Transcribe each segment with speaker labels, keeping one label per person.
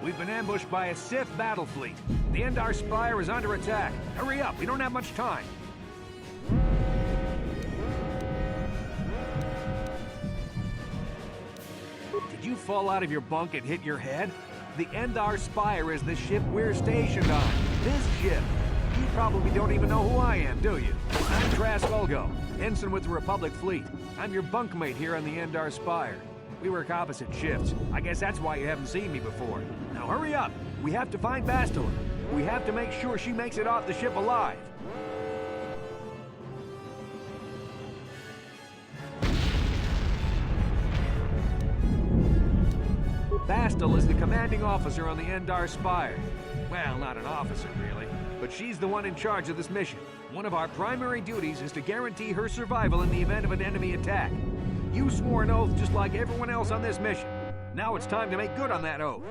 Speaker 1: We've been ambushed by a Sith battle fleet. The Endar Spire is under attack. Hurry up, we don't have much time. Did you fall out of your bunk and hit your head? The Endar Spire is the ship we're stationed on. This ship. You probably don't even know who I am, do you? I'm Trask Ulgo, ensign with the Republic Fleet. I'm your bunkmate here on the Endar Spire. We work opposite shifts. I guess that's why you haven't seen me before. Now hurry up! We have to find Bastila. We have to make sure she makes it off the ship alive. Bastila is the commanding officer on the Endar Spire. Well, not an officer, really. But she's the one in charge of this mission. One of our primary duties is to guarantee her survival in the event of an enemy attack. You swore an oath just like everyone else on this mission. Now it's time to make good on that oath.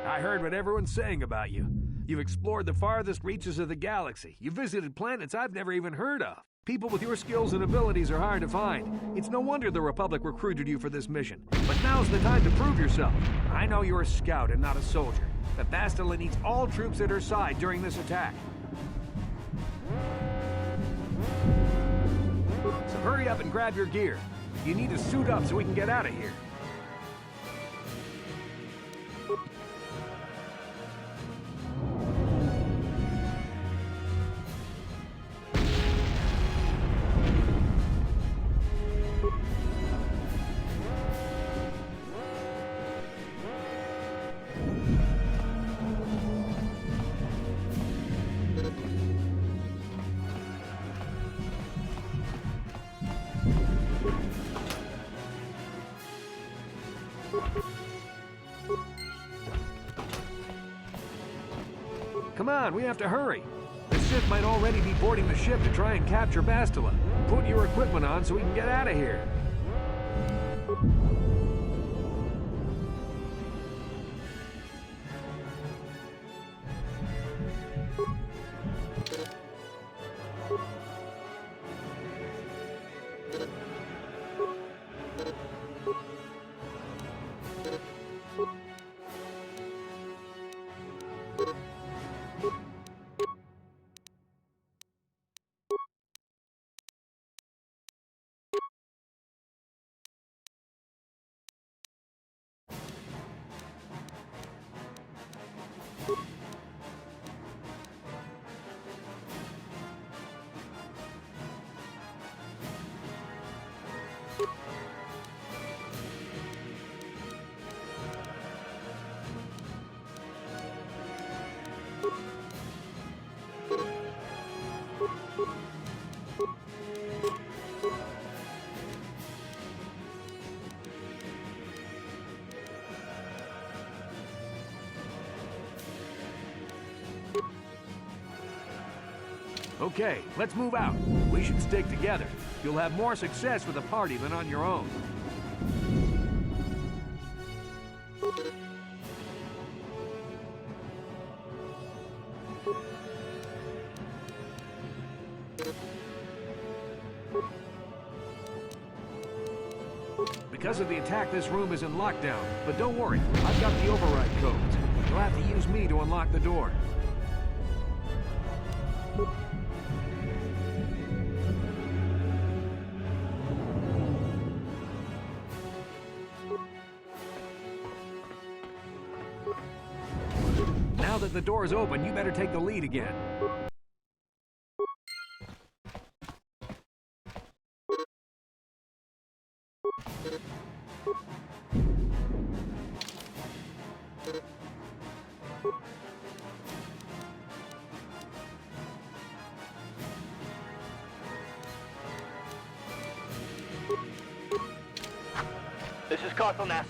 Speaker 1: I heard what everyone's saying about you. You've explored the farthest reaches of the galaxy. You visited planets I've never even heard of. People with your skills and abilities are hard to find. It's no wonder the Republic recruited you for this mission. But now's the time to prove yourself. I know you're a scout and not a soldier. But Bastila needs all troops at her side during this attack. So hurry up and grab your gear. You need to suit up so we can get out of here. Come on, we have to hurry. The Sith might already be boarding the ship to try and capture Bastila. Put your equipment on so we can get out of here. Okay, let's move out. We should stick together. You'll have more success with a party than on your own. Because of the attack, this room is in lockdown. But don't worry, I've got the override codes. You'll have to use me to unlock the door. Now that the door is open, you better take the lead again.
Speaker 2: This is Carthel Nassi.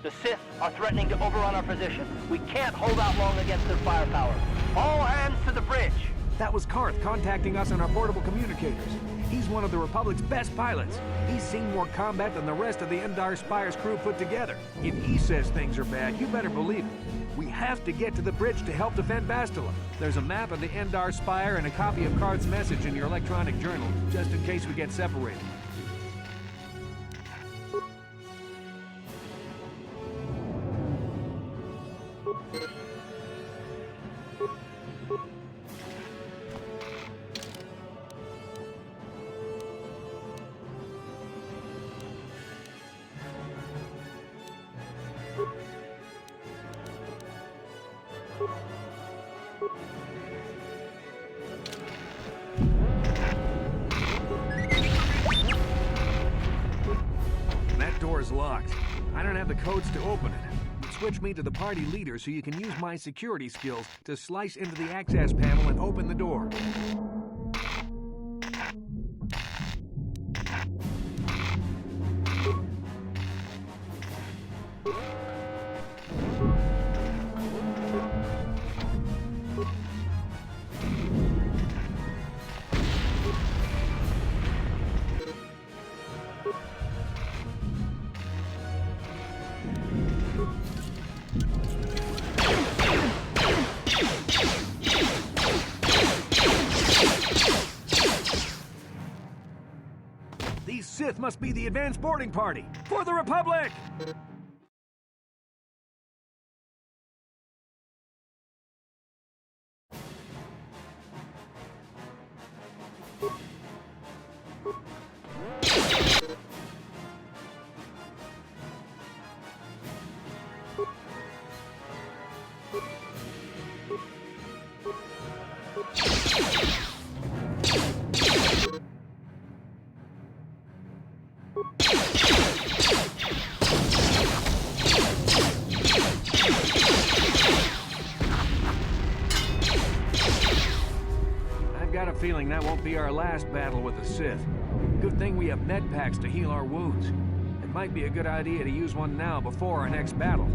Speaker 2: The Sith are threatening to overrun our position. We can't hold out long against their firepower. All hands to the bridge!
Speaker 1: That was Carth contacting us on our portable communicators. He's one of the Republic's best pilots. He's seen more combat than the rest of the Endar Spire's crew put together. If he says things are bad, you better believe it. We have to get to the bridge to help defend Bastila. There's a map of the Endar Spire and a copy of Carth's message in your electronic journal, just in case we get separated. That door is locked. I don't have the codes to open it. Switch me to the party leader so you can use my security skills to slice into the access panel and open the door. These Sith must be the advanced boarding party for the Republic! Got a feeling that won't be our last battle with the Sith. Good thing we have med packs to heal our wounds. It might be a good idea to use one now before our next battle.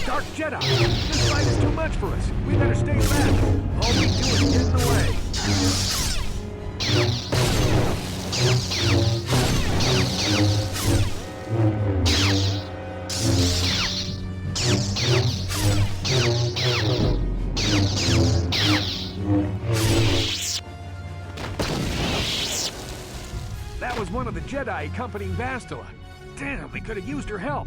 Speaker 1: Dark Jedi! This fight is too much for us. We better stay back. All we do is get in the way. That was one of the Jedi accompanying Bastila. Damn, we could have used her help.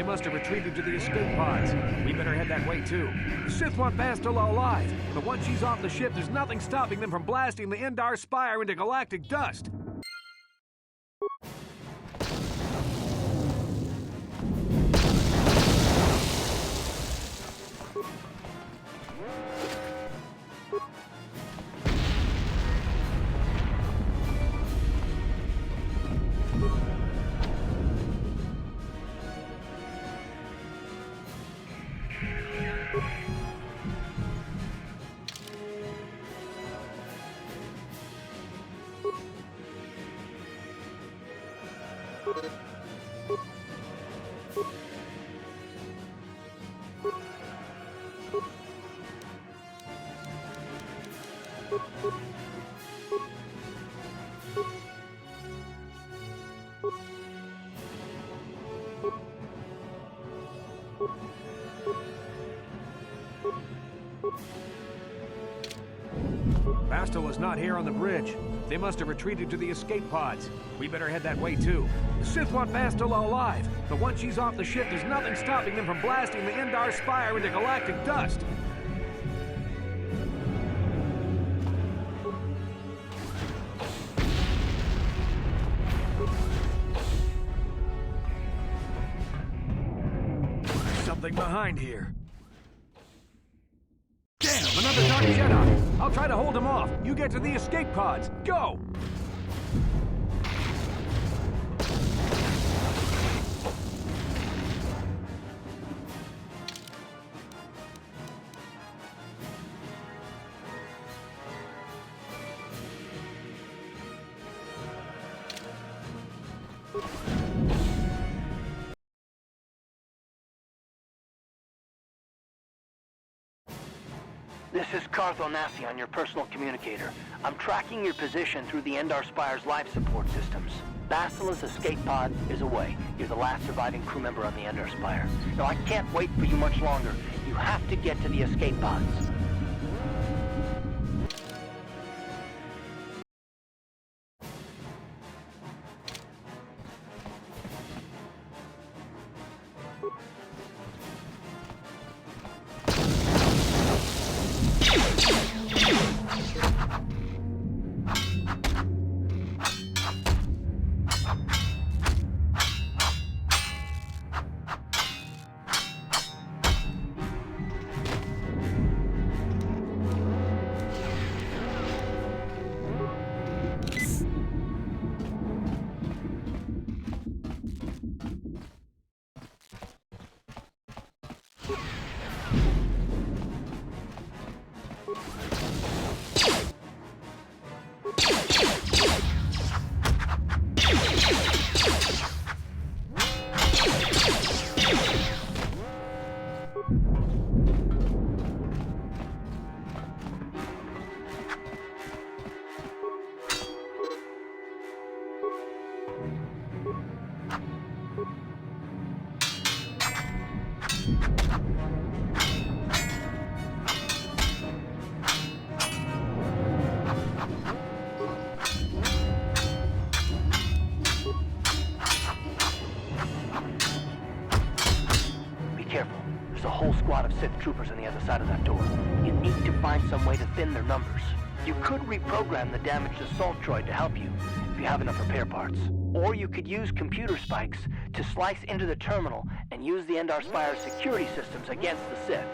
Speaker 1: They must have retreated to the escape pods. We better head that way, too. The Sith want Bastila alive, but once she's off the ship, there's nothing stopping them from blasting the Endar Spire into galactic dust. Bastila's not here on the bridge. They must have retreated to the escape pods. We better head that way, too. The Sith want Bastila alive, but once she's off the ship, there's nothing stopping them from blasting the Endar Spire into galactic dust. There's something behind here. Damn, another Dark Jedi! I'll try to hold him off. You get to the escape pods. Go!
Speaker 2: This is Cartho Nassi on your personal communicator. I'm tracking your position through the Endar Spire's life support systems. Bastila's escape pod is away. You're the last surviving crew member on the Endar Spire. Now, I can't wait for you much longer. You have to get to the escape pods. There's a whole squad of Sith troopers on the other side of that door. You need to find some way to thin their numbers. You could reprogram the damaged assault droid to help you, if you have enough repair parts. Or you could use computer spikes to slice into the terminal and use the Endar Spire's security systems against the Sith.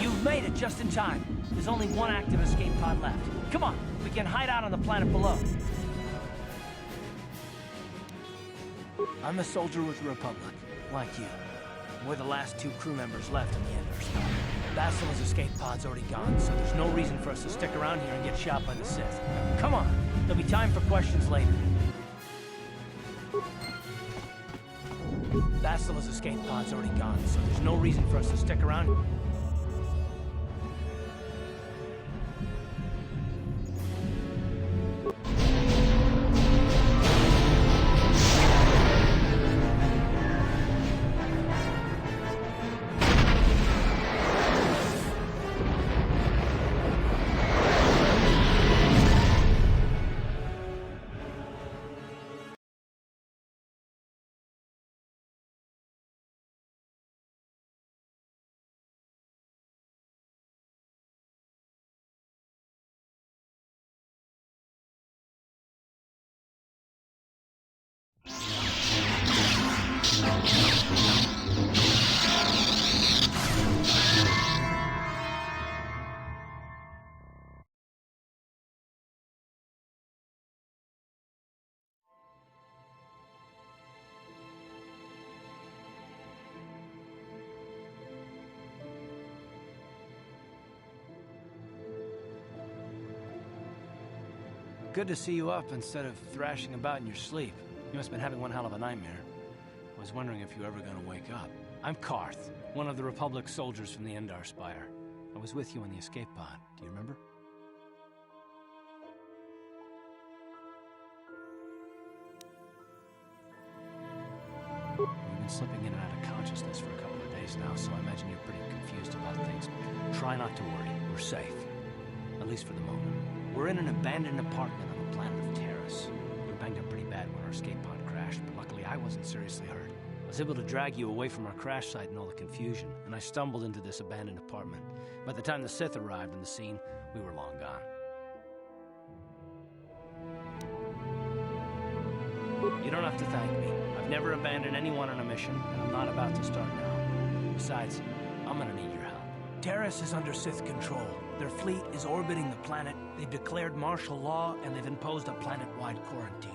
Speaker 3: You've made it just in time. There's only one active escape pod left. Come on, we can hide out on the planet below. I'm a soldier with the Republic, like you. We're the last two crew members left in the Endar Spire. Bastila's escape pod's already gone, so there's no reason for us to stick around here and get shot by the Sith. Come on, there'll be time for questions later. Bastila's escape pod's already gone, so there's no reason for us to stick around. Good to see you up instead of thrashing about in your sleep. You must have been having one hell of a nightmare. I was wondering if you were ever going to wake up. I'm Carth, one of the Republic soldiers from the Endar Spire. I was with you on the escape pod. Do you remember? You've been slipping in and out of consciousness for a couple of days now, so I imagine you're pretty confused about things. Try not to worry. We're safe. At least for the moment. We're in an abandoned apartment on the planet of Taris. We were banged up pretty bad when our escape pod crashed, but luckily I wasn't seriously hurt. I was able to drag you away from our crash site and all the confusion, and I stumbled into this abandoned apartment. By the time the Sith arrived on the scene, we were long gone. You don't have to thank me. I've never abandoned anyone on a mission, and I'm not about to start now. Besides, I'm gonna need your help. Taris is under Sith control. Their fleet is orbiting the planet, they've declared martial law, and they've imposed a planet-wide quarantine.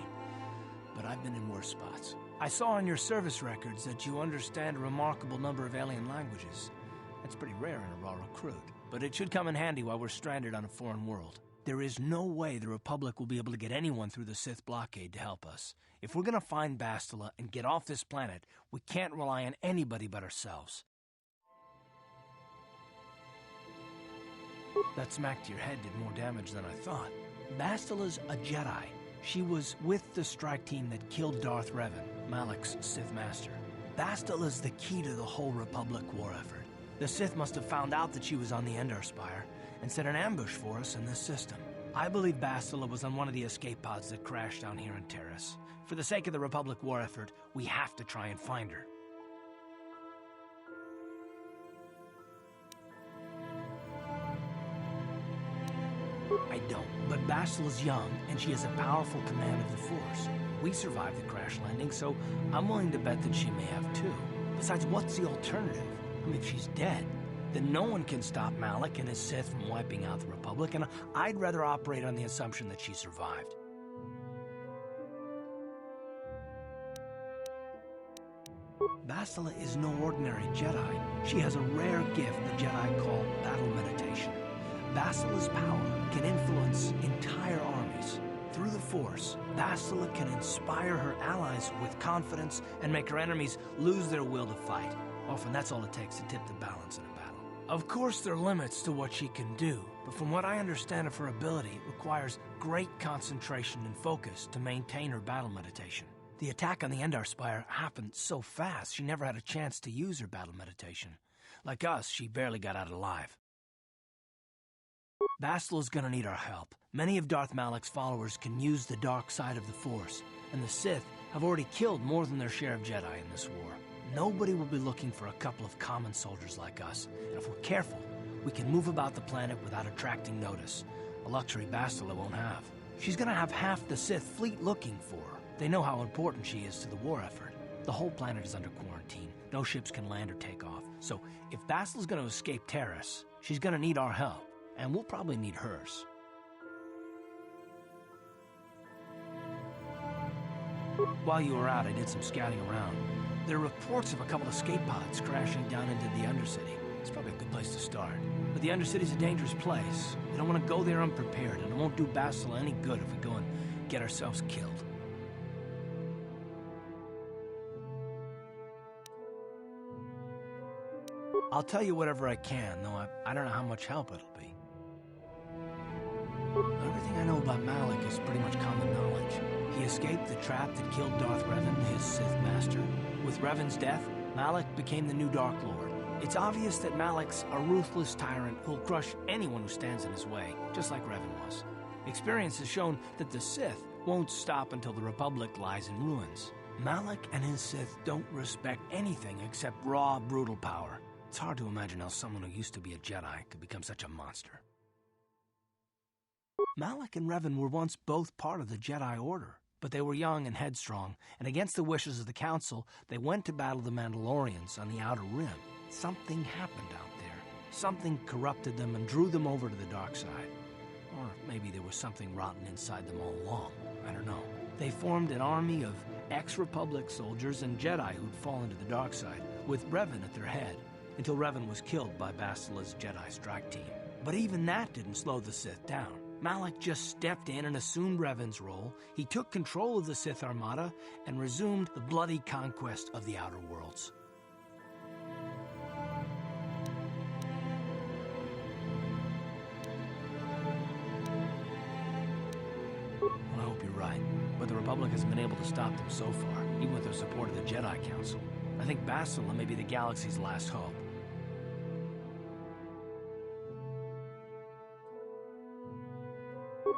Speaker 3: But I've been in worse spots. I saw on your service records that you understand a remarkable number of alien languages. That's pretty rare in a raw recruit, but it should come in handy while we're stranded on a foreign world. There is no way the Republic will be able to get anyone through the Sith blockade to help us. If we're gonna find Bastila and get off this planet, we can't rely on anybody but ourselves. That smack to your head did more damage than I thought. Bastila's a Jedi. She was with the strike team that killed Darth Revan, Malak's Sith master. Bastila's the key to the whole Republic war effort. The Sith must have found out that she was on the Endar Spire and set an ambush for us in this system. I believe Bastila was on one of the escape pods that crashed down here in Taris. For the sake of the Republic war effort, we have to try and find her. I don't, but Bastila's young, and she has a powerful command of the Force. We survived the crash landing, so I'm willing to bet that she may have too. Besides, what's the alternative? I mean, if she's dead, then no one can stop Malak and his Sith from wiping out the Republic, and I'd rather operate on the assumption that she survived. Bastila is no ordinary Jedi. She has a rare gift the Jedi call battle meditation. Bastila's power can influence entire armies. Through the Force, Bastila can inspire her allies with confidence and make her enemies lose their will to fight. Often that's all it takes to tip the balance in a battle. Of course, there are limits to what she can do, but from what I understand of her ability, it requires great concentration and focus to maintain her battle meditation. The attack on the Endar Spire happened so fast, she never had a chance to use her battle meditation. Like us, she barely got out alive. Bastila is gonna need our help. Many of Darth Malak's followers can use the dark side of the Force, and the Sith have already killed more than their share of Jedi in this war. Nobody will be looking for a couple of common soldiers like us, and if we're careful, we can move about the planet without attracting notice, a luxury Bastila won't have. She's gonna have half the Sith fleet looking for her. They know how important she is to the war effort. The whole planet is under quarantine. No ships can land or take off. So if Bastila's gonna escape Taris, she's gonna need our help, and we'll probably need hers. While you were out, I did some scouting around. There are reports of a couple of escape pods crashing down into the Undercity. It's probably a good place to start. But the Undercity's a dangerous place. We don't want to go there unprepared, and it won't do Bastila any good if we go and get ourselves killed. I'll tell you whatever I can, though I don't know how much help it'll be. Everything I know about Malak is pretty much common knowledge. He escaped the trap that killed Darth Revan, his Sith master. With Revan's death, Malak became the new Dark Lord. It's obvious that Malak's a ruthless tyrant who'll crush anyone who stands in his way, just like Revan was. Experience has shown that the Sith won't stop until the Republic lies in ruins. Malak and his Sith don't respect anything except raw, brutal power. It's hard to imagine how someone who used to be a Jedi could become such a monster. Malak and Revan were once both part of the Jedi Order, but they were young and headstrong, and against the wishes of the Council, they went to battle the Mandalorians on the Outer Rim. Something happened out there. Something corrupted them and drew them over to the dark side. Or maybe there was something rotten inside them all along. I don't know. They formed an army of ex-Republic soldiers and Jedi who'd fallen to the dark side, with Revan at their head, until Revan was killed by Bastila's Jedi strike team. But even that didn't slow the Sith down. Malak just stepped in and assumed Revan's role. He took control of the Sith Armada and resumed the bloody conquest of the Outer Worlds. Well, I hope you're right, but the Republic hasn't been able to stop them so far, even with the support of the Jedi Council. I think Bastila may be the galaxy's last hope.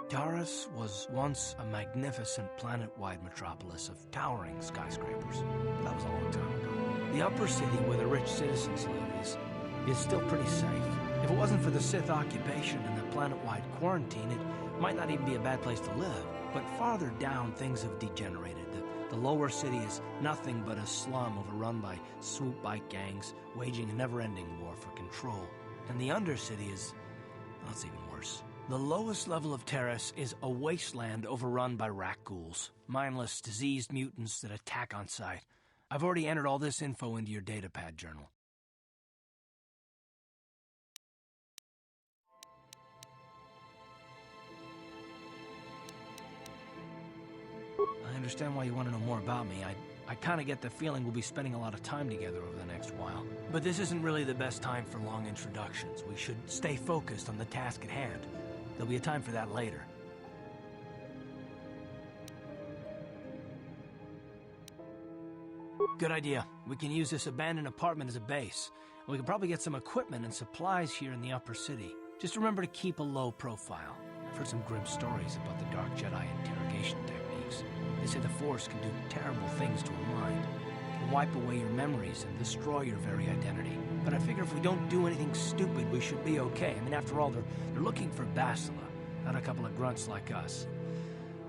Speaker 3: Taris was once a magnificent planet-wide metropolis of towering skyscrapers, but that was a long time ago. The upper city where the rich citizens live is still pretty safe. If it wasn't for the Sith occupation and the planet-wide quarantine, it might not even be a bad place to live. But farther down, things have degenerated. The lower city is nothing but a slum overrun by swoop bike gangs, waging a never-ending war for control. And the undercity is, well, it's even worse. The lowest level of Taris is a wasteland overrun by Rakghouls, mindless, diseased mutants that attack on sight. I've already entered all this info into your datapad journal. I understand why you want to know more about me. I kind of get the feeling we'll be spending a lot of time together over the next while. But this isn't really the best time for long introductions. We should stay focused on the task at hand. There'll be a time for that later. Good idea. We can use this abandoned apartment as a base. We can probably get some equipment and supplies here in the upper city. Just remember to keep a low profile. I've heard some grim stories about the Dark Jedi interrogation techniques. They say the Force can do terrible things to a mind. It can wipe away your memories and destroy your very identity. But I figure if we don't do anything stupid, we should be okay. I mean, after all, they're looking for Bastila, not a couple of grunts like us.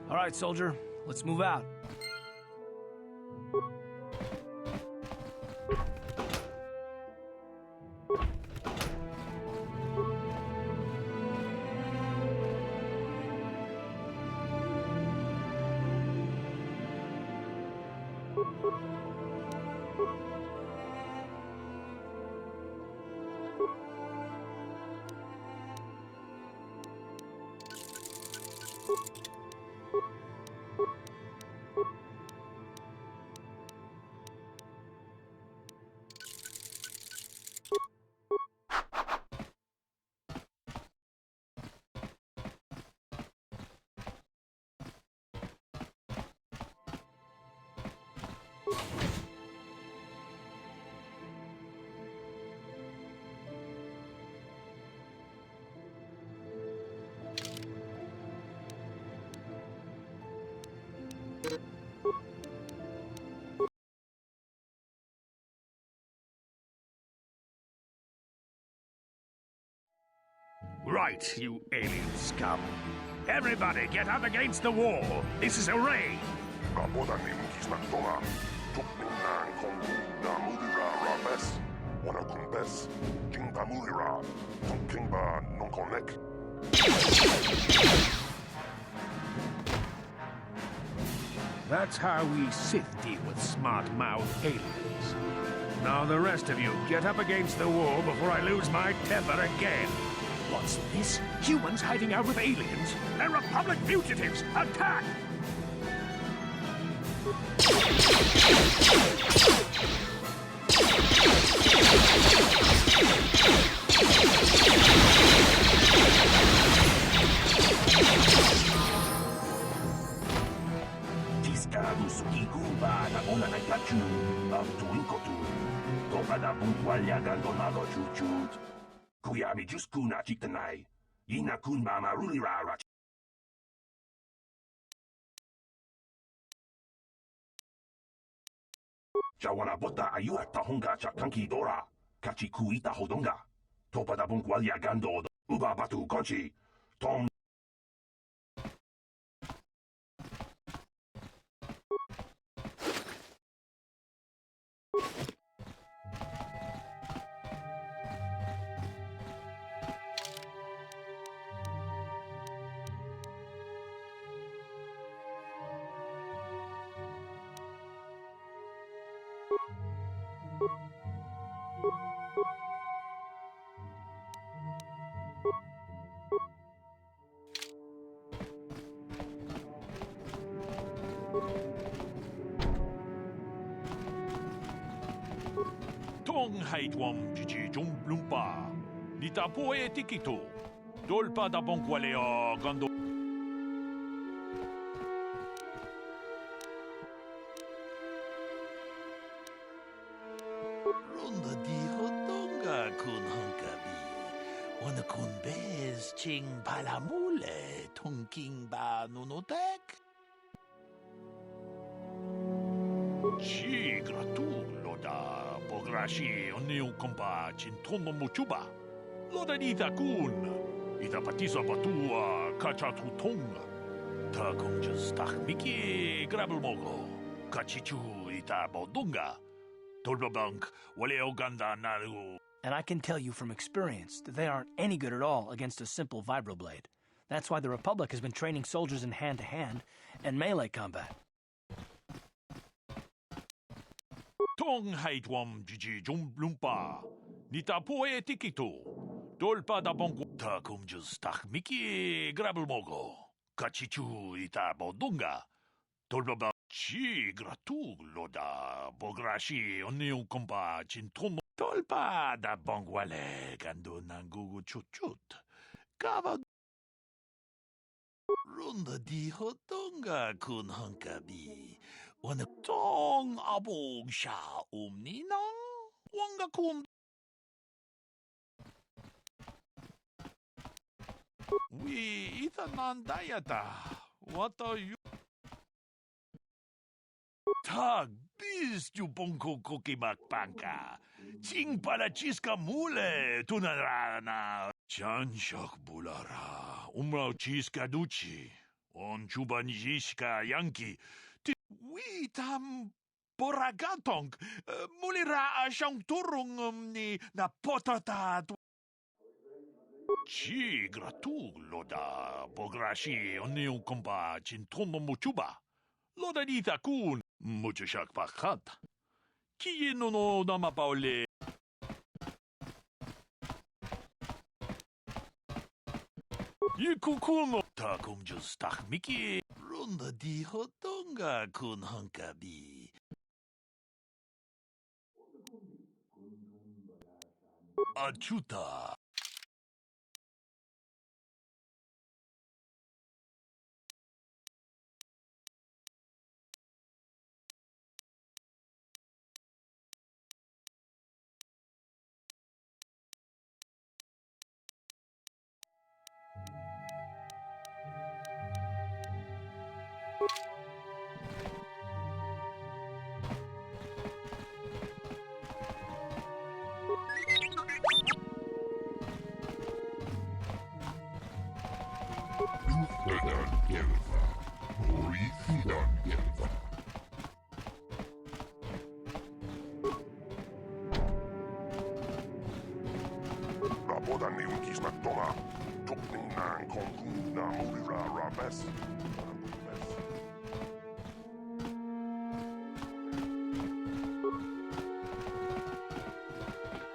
Speaker 3: All right, soldier, let's move out.
Speaker 4: Right, you alien scum. Everybody get up against the wall. This is a raid.
Speaker 5: Rapodanim kisnaktonga. Tukminang kongu namudira rabes. Wanakumbes. Kingpamulira. Tunkingba nonkonek.
Speaker 4: That's how we Sith deal with smart-mouthed aliens. Now the rest of you, get up against the wall before I lose my temper again. What's this? Humans hiding out with aliens? They're Republic fugitives! Attack!
Speaker 6: Tiscado sukikuba na ona na kachu ab tuinkotu. Topa da bunkwalya gandonado chuchut. Kuyami juskuna chitanai. Yina kunba maruli rara. Chawana bota ayua tahonga chakanki dora. Kachi kuita hodonga. Topa da bunkwalya gando. Uba batu konchi. Tom.
Speaker 4: Tong haitwam jiji jum lumpa. Nita poe tikito. Dolpa da bonkwaleo gando.
Speaker 6: Ronda di hodonga kun honkabi. Wana kun bez ching palamule. Tonking ba nunotek.
Speaker 4: Ci gratullo da pograshi oniu kompa cintono muchuba. Loda nita kun. Ita patisa batua kacha tutonga. Ta kunjas tahmiki grabelmogo. Kachichu ita bodunga. Tolbabank wale oganda naru.
Speaker 3: And I can tell you from experience that they aren't any good at all against a simple vibroblade. That's why the Republic has been training soldiers in hand-to-hand and melee combat.
Speaker 4: Tong haitwam jiji jum lumpa. Nita poe tikito. Dolpa da bongo. Ta kumjus tahmiki grabelmogo. Kachichu ita bodunga. Tolbaba ci gratullo da bograshi oniu kompa cintono. Tolpa da bongwale gando nangugu chuchut. Kava.
Speaker 6: Ronda di hodonga kun honkabi. Wana tong abog sha umninang. Wanga kun.
Speaker 4: We itanan dayata. What are you? Tag bis tu bonko kokimak panka. Ching para chiska mule tunarana. Chanshak bulara. Umrao chiska duchi. On chuban yishka yanki. We tam boragatong. Mulira ashang turung ni na potata. Ci gratullo da bograshi oniu kompa cintono muchuba. Loda dita kun muchashak pakat. Ki no nama paole. Yikukuno takum just tahmiki.
Speaker 6: Ronda di hodonga kun honkabi.
Speaker 4: Achuta.
Speaker 5: Dadan Gelva. Morithidan Gelva. Rapodan niun kismattoma. Tukninnan konkunna murira rabes.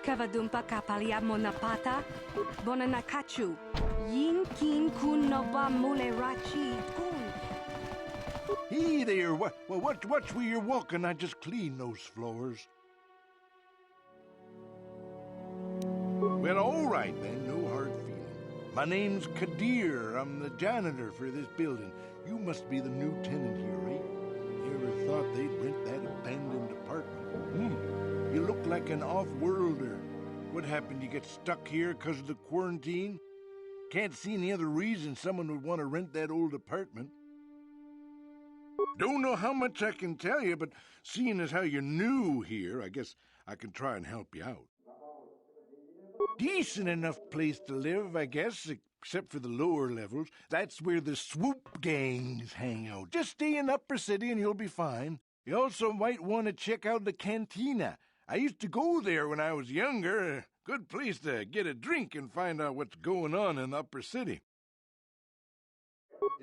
Speaker 7: Kavadumpa kapalia monapata, bonanakachu, yin kin kun noba mule rachi kun.
Speaker 8: Hey there, watch where you're walking. I just cleaned those floors. Well, all right then, no hard feeling. My name's Kadir. I'm the janitor for this building. You must be the new tenant here, eh? You ever thought they'd rent that abandoned apartment? You look like an off-worlder. What happened? You get stuck here because of the quarantine? Can't see any other reason someone would want to rent that old apartment. Don't know how much I can tell you, but seeing as how you're new here, I guess I can try and help you out. Decent enough place to live, I guess, except for the lower levels. That's where the swoop gangs hang out. Just stay in Upper City and you'll be fine. You also might want to check out the cantina. I used to go there when I was younger. Good place to get a drink and find out what's going on in the Upper City.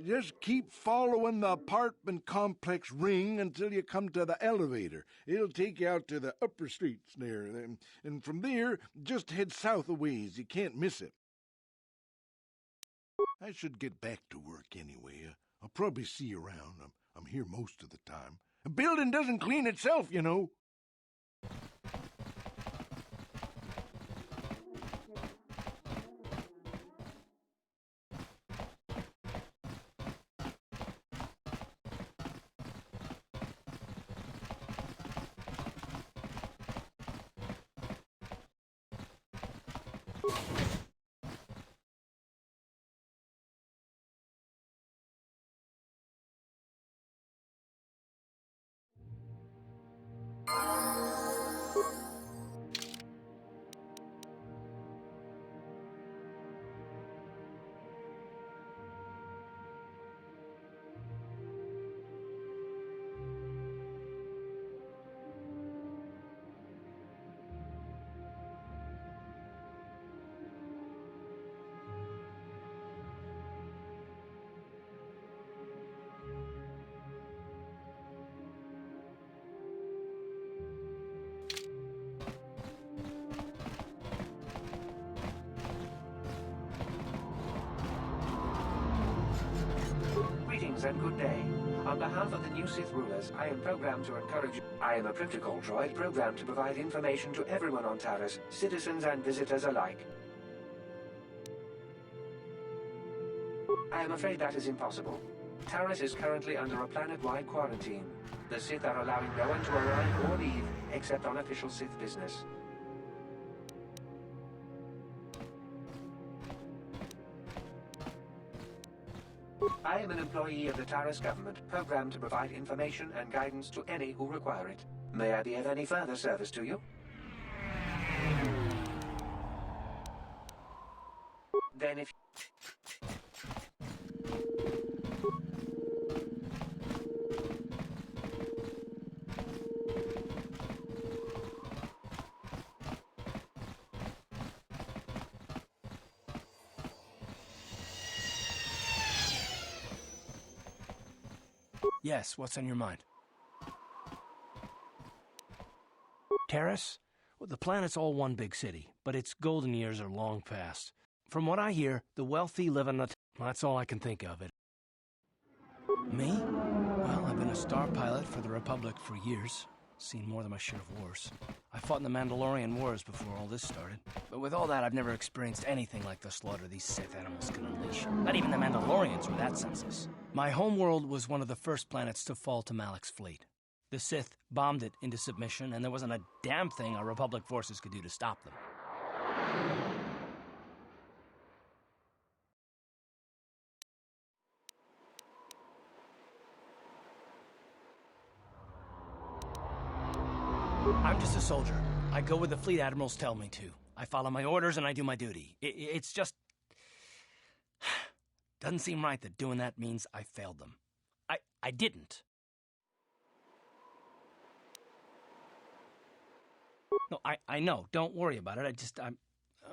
Speaker 8: Just keep following the apartment complex ring until you come to the elevator. It'll take you out to the upper streets there. And from there, just head south a ways. You can't miss it. I should get back to work anyway. I'll probably see you around. I'm here most of the time. A building doesn't clean itself, you know.
Speaker 9: Greetings and good day. On behalf of the new Sith rulers, I am programmed to encourage... I am a protocol droid programmed to provide information to everyone on Taris, citizens and visitors alike. I am afraid that is impossible. Taris is currently under a planet-wide quarantine. The Sith are allowing no one to arrive or leave, except on official Sith business. I am an employee of the Taris government, programmed to provide information and guidance to any who require it. May I be of any further service to you? Then if...
Speaker 3: Yes, what's on your mind? Taris? Well, the planet's all one big city, but its golden years are long past. From what I hear, the wealthy live in the... That's all I can think of it. Me? Well, I've been a star pilot for the Republic for years. Seen more than my share of wars. I fought in the Mandalorian Wars before all this started. But with all that, I've never experienced anything like the slaughter these Sith animals can unleash. Not even the Mandalorians were that senseless. My homeworld was one of the first planets to fall to Malak's fleet. The Sith bombed it into submission, and there wasn't a damn thing our Republic forces could do to stop them. I'm just a soldier. I go where the fleet admirals tell me to. I follow my orders and I do my duty. It's just... Doesn't seem right that doing that means I failed them. I didn't. No, I know. Don't worry about it. I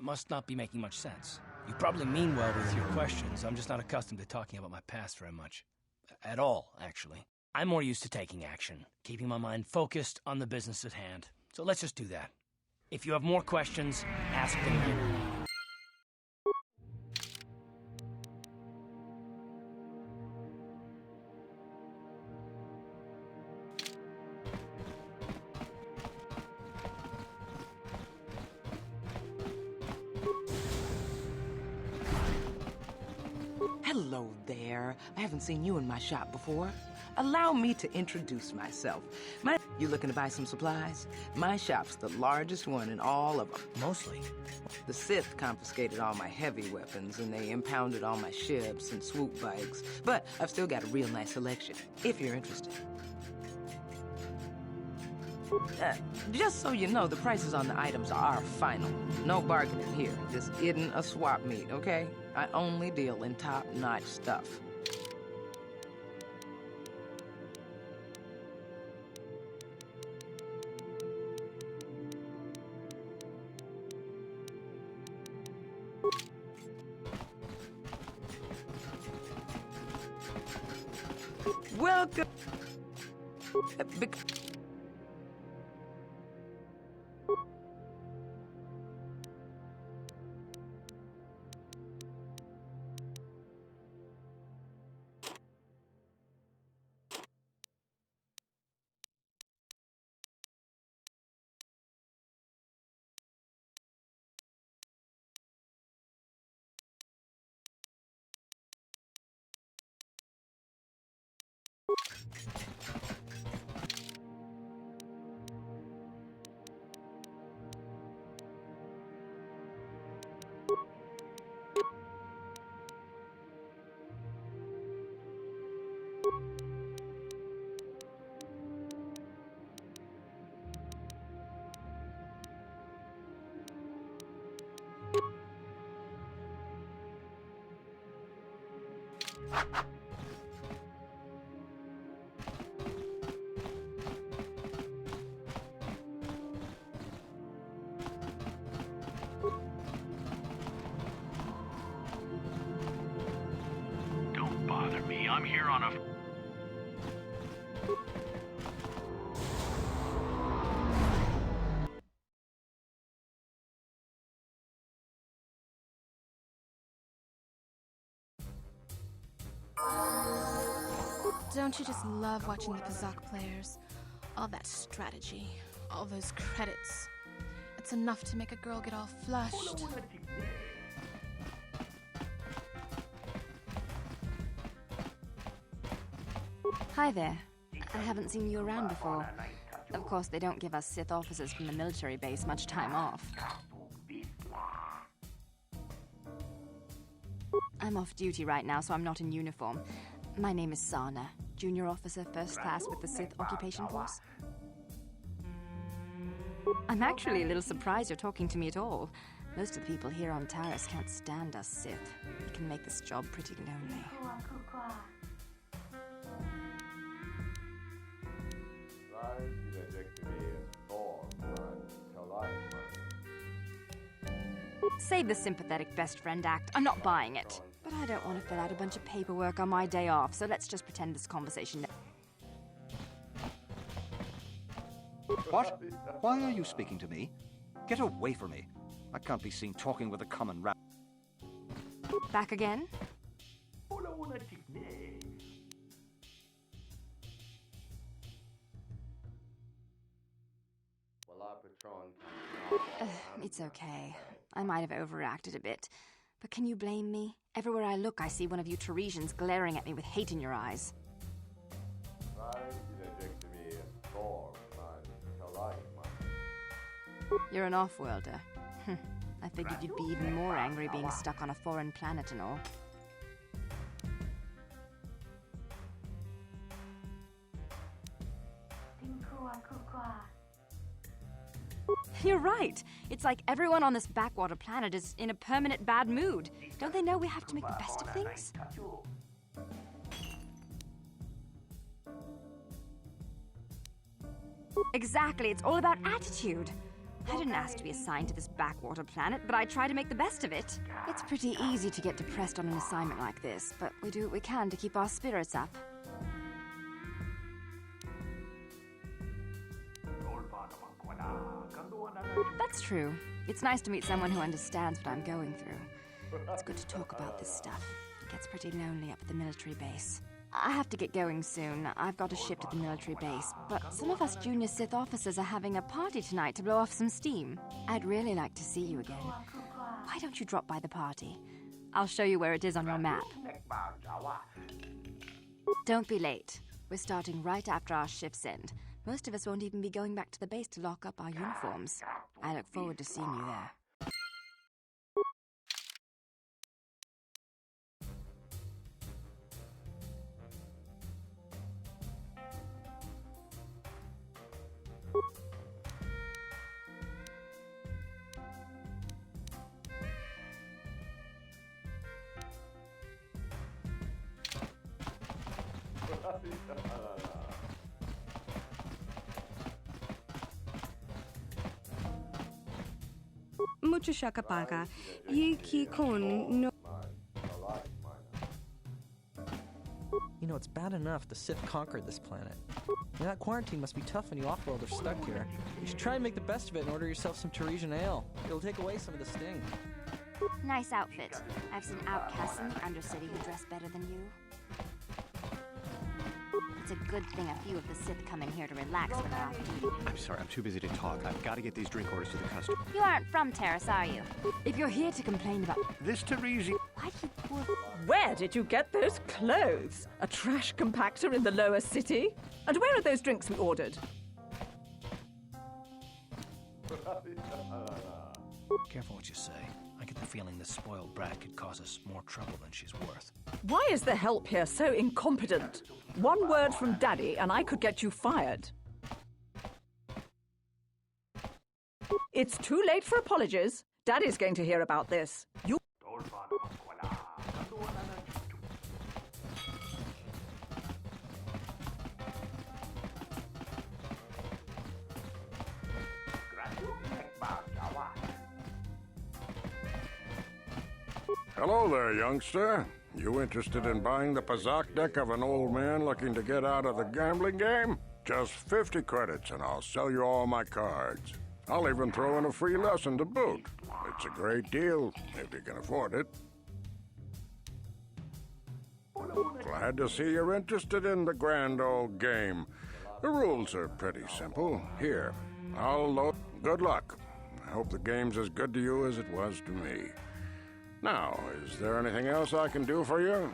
Speaker 3: must not be making much sense. You probably mean well with your questions. I'm just not accustomed to talking about my past very much. At all, actually. I'm more used to taking action, keeping my mind focused on the business at hand. So let's just do that. If you have more questions, ask them here.
Speaker 10: Hello there. I haven't seen you in my shop before. Allow me to introduce myself. You looking to buy some supplies? My shop's the largest one in all of them.
Speaker 3: Mostly.
Speaker 10: The Sith confiscated all my heavy weapons, and they impounded all my ships and swoop bikes. But I've still got a real nice selection, if you're interested. Just so you know, the prices on the items are final. No bargaining here. This isn't a swap meet, okay? I only deal in top-notch stuff. Welcome.
Speaker 11: Don't bother me. I'm here on a...
Speaker 12: Don't you just love watching the Pazak players? All that strategy, all those credits. It's enough to make a girl get all flushed.
Speaker 13: Hi there. I haven't seen you around before. Of course, they don't give us Sith officers from the military base much time off. I'm off duty right now, so I'm not in uniform. My name is Sana, junior officer, first class with the Sith Occupation Force. I'm actually a little surprised you're talking to me at all. Most of the people here on Taris can't stand us Sith. We can make this job pretty lonely. Save the sympathetic best friend act. I'm not buying it. But I don't want to fill out a bunch of paperwork on my day off, so let's just pretend this conversation...
Speaker 14: What? Why are you speaking to me? Get away from me. I can't be seen talking with a common rat.
Speaker 13: Back again? It's okay. I might have overreacted a bit. But can you blame me? Everywhere I look, I see one of you Taresians glaring at me with hate in your eyes. You're an off-worlder. I figured you'd be even more angry being stuck on a foreign planet and all. You're right. It's like everyone on this backwater planet is in a permanent bad mood. Don't they know we have to make the best of things? Exactly, it's all about attitude. I didn't ask to be assigned to this backwater planet, but I try to make the best of it. It's pretty easy to get depressed on an assignment like this, but we do what we can to keep our spirits up. That's true. It's nice to meet someone who understands what I'm going through. It's good to talk about this stuff. It gets pretty lonely up at the military base. I have to get going soon. I've got a ship to the military base, but some of us junior Sith officers are having a party tonight to blow off some steam. I'd really like to see you again. Why don't you drop by the party? I'll show you where it is on your map. Don't be late. We're starting right after our shifts end. Most of us won't even be going back to the base to lock up our uniforms. I look forward to seeing you there.
Speaker 7: Mucho shakapaka. Yiki kun no.
Speaker 15: You know, it's bad enough the Sith conquered this planet. And that quarantine must be tough when you off-world are stuck here. You should try and make the best of it and order yourself some Teresian ale. It'll take away some of the sting.
Speaker 13: Nice outfit. I've seen outcasts in the Undercity who dress better than you. It's a good thing a few of the Sith come in here to relax when they're off duty.
Speaker 16: I'm sorry, I'm too busy to talk. I've got to get these drink orders to the customer.
Speaker 13: You aren't from Terrace, are you? If you're here to complain about
Speaker 8: this Teresi...
Speaker 13: Why do you pour...
Speaker 17: Where did you get those clothes? A trash compactor in the lower city? And where are those drinks we ordered?
Speaker 3: Careful what you say. I get the feeling this spoiled brat could cause us more trouble than she's worth.
Speaker 17: Why is the help here so incompetent? One word from Daddy and I could get you fired. It's too late for apologies. Daddy's going to hear about this. You...
Speaker 5: Hello there, youngster. You interested in buying the Pazak deck of an old man looking to get out of the gambling game? Just 50 credits and I'll sell you all my cards. I'll even throw in a free lesson to boot. It's a great deal, if you can afford it. Glad to see you're interested in the grand old game. The rules are pretty simple. Here, I'll load. Good luck. I hope the game's as good to you as it was to me. Now, is there anything else I can do for you?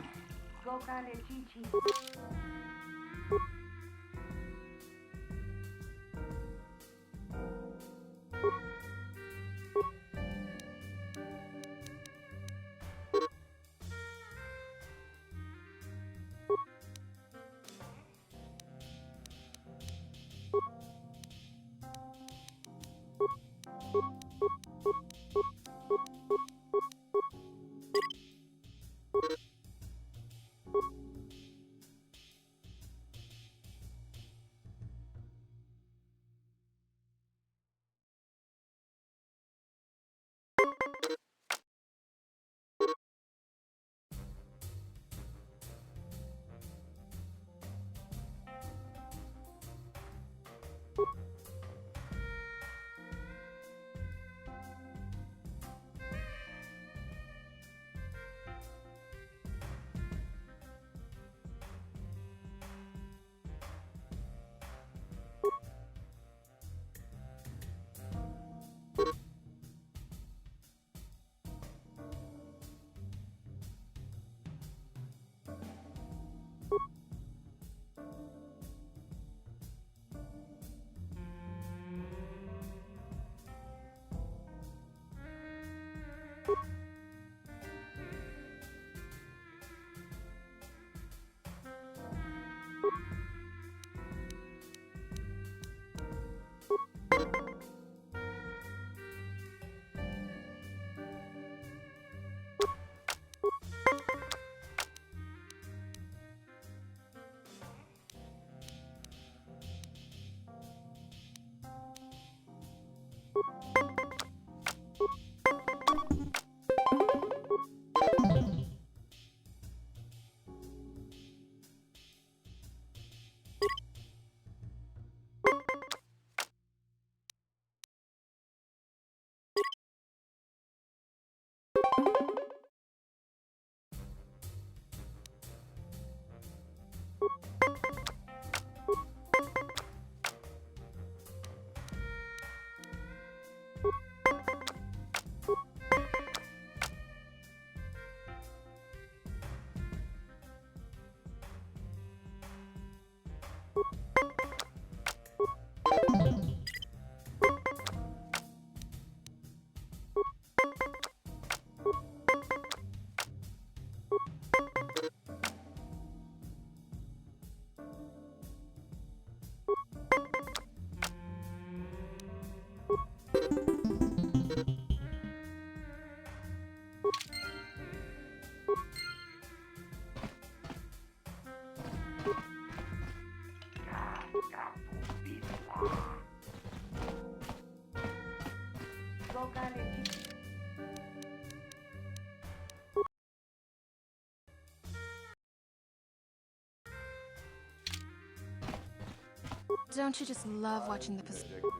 Speaker 12: Don't you just love watching the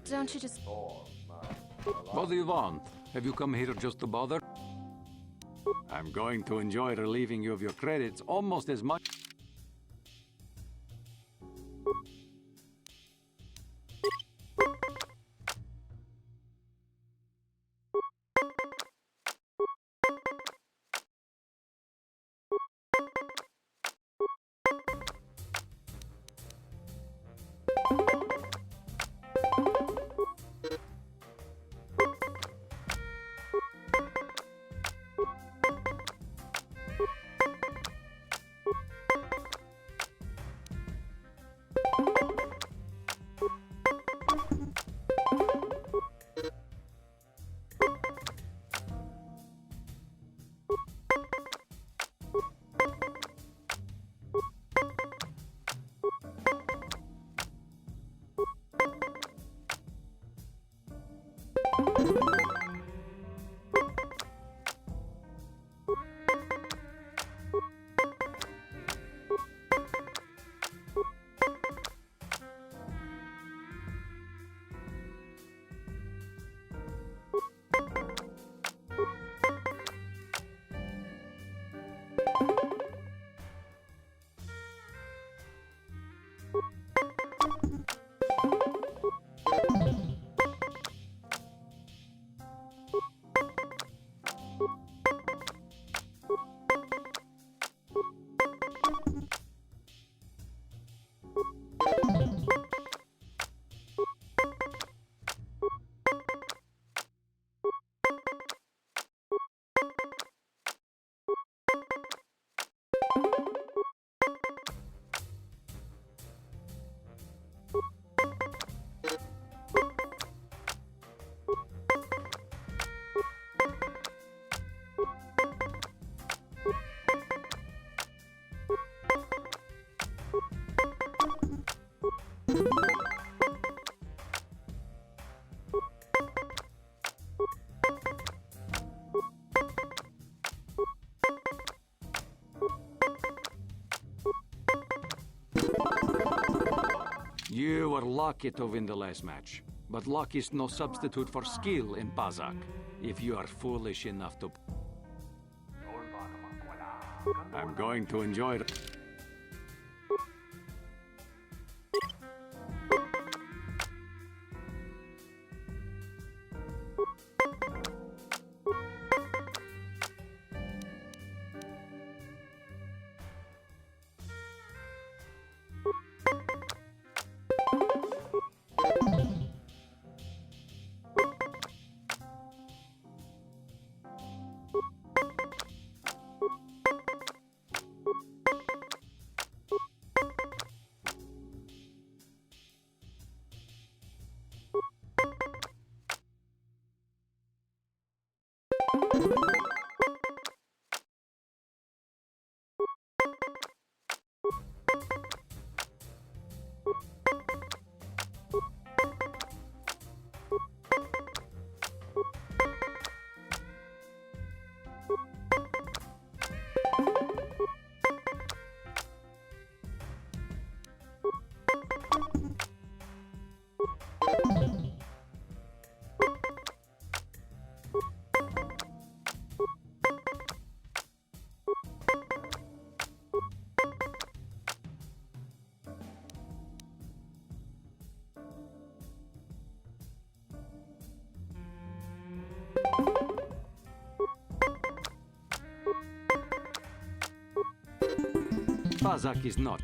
Speaker 12: Don't you just...
Speaker 11: What do you want? Have you come here just to bother? I'm going to enjoy relieving you of your credits almost as much. You were lucky to win the last match, but luck is no substitute for skill in Pazak. If you are foolish enough to... I'm going to enjoy it. Pazak is not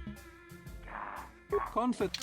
Speaker 11: confident.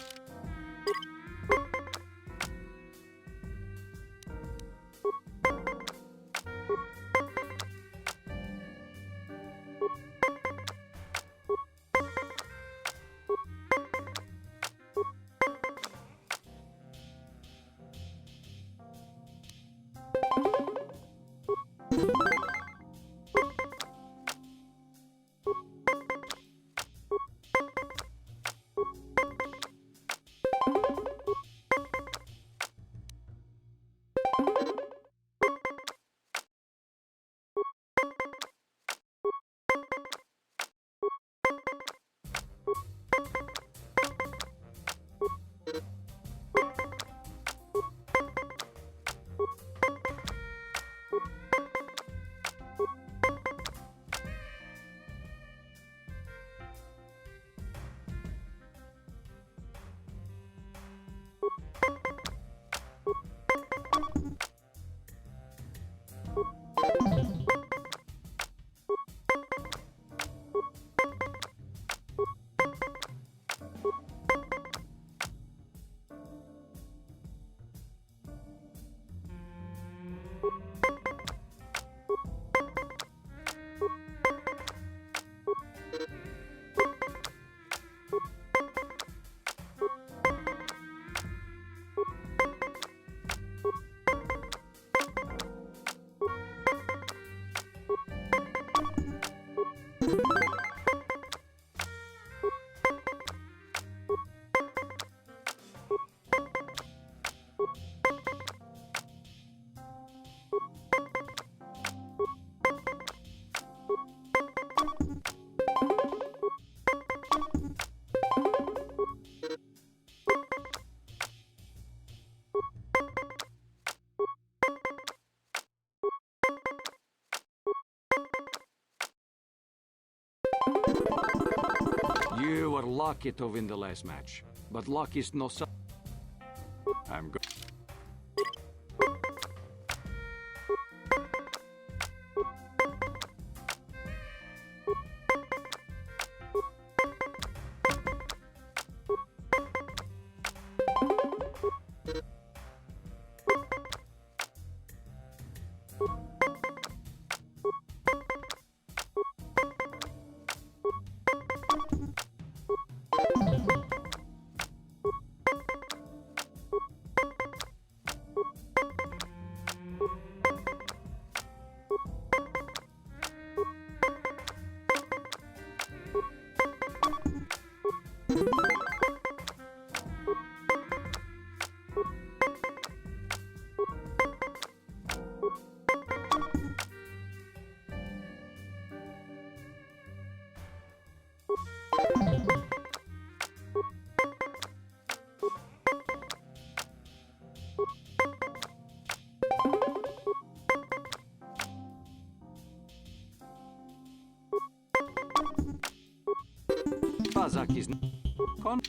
Speaker 11: lucky to win the last match, but luck is no su- I'm go- Kazakh is con